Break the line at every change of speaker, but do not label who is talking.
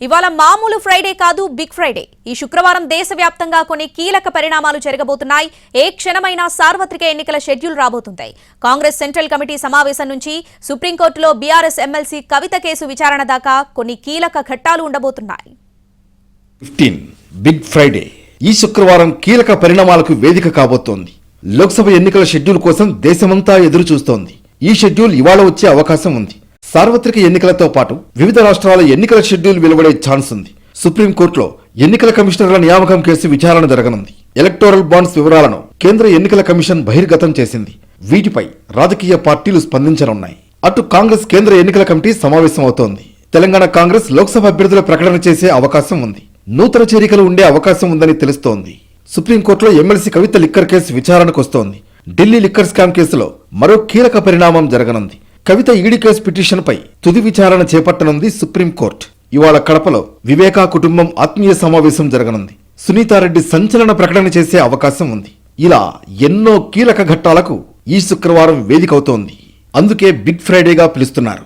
ఇవాళ మామూలు ఫ్రైడే కాదు, బిగ్ ఫ్రైడే. ఈ శుక్రవారం దేశవ్యాప్తంగా కొన్ని కీలక పరిణామాలు జరగబోతున్నాయి. ఏ క్షణమైనా సార్వత్రిక ఎన్నికల షెడ్యూల్ రాబోతున్నాయి. కాంగ్రెస్ సెంట్రల్ కమిటీ సమావేశం నుంచి సుప్రీంకోర్టులో బీఆర్ఎస్ ఎమ్మెల్సీ కవిత కేసు విచారణ దాకా కొన్ని కీలక ఘట్టాలు ఉండబోతున్నాయి.
15 బిగ్ ఫ్రైడే ఈ శుక్రవారం కీలక పరిణామాలకు వేదిక కాబోతోంది. లోక్సభ ఎన్నికల షెడ్యూల్ కోసం దేశమంతా ఎదురు చూస్తోంది. ఈ షెడ్యూల్ ఇవాళ వచ్చే అవకాశం ఉంది. సార్వత్రిక ఎన్నికలతో పాటు వివిధ రాష్ట్రాల ఎన్నికల షెడ్యూల్ వెలువడే ఛాన్స్ ఉంది. సుప్రీంకోర్టులో ఎన్నికల కమిషనర్ల నియామకం కేసు విచారణ జరగనుంది. ఎలక్టోరల్ బాండ్స్ వివరాలను కేంద్ర ఎన్నికల కమిషన్ బహిర్గతం చేసింది. వీటిపై రాజకీయ పార్టీలు స్పందించనున్నాయి. అటు కాంగ్రెస్ కేంద్ర ఎన్నికల కమిటీ సమావేశం అవుతోంది. తెలంగాణ కాంగ్రెస్ లోక్సభ అభ్యర్థుల ప్రకటన చేసే అవకాశం ఉంది. నూతన చేరికలు ఉండే అవకాశం ఉందని తెలుస్తోంది. సుప్రీంకోర్టులో ఎమ్మెల్సీ కవిత లిక్కర్ కేసు విచారణకు వస్తోంది. ఢిల్లీ లిక్కర్ స్కామ్ కేసులో మరో కీలక పరిణామం జరగనుంది. కవిత ఈడీ కేసు పిటిషన్ పై తుది విచారణ చేపట్టనుంది సుప్రీంకోర్టు. ఇవాళ కడపలో వివేకా కుటుంబం ఆత్మీయ సమావేశం జరగనుంది. సునీతారెడ్డి సంచలన ప్రకటన చేసే అవకాశం ఉంది. ఇలా ఎన్నో కీలక ఘట్టాలకు ఈ శుక్రవారం వేదికవుతోంది. అందుకే బిగ్ ఫ్రైడేగా పిలుస్తున్నారు.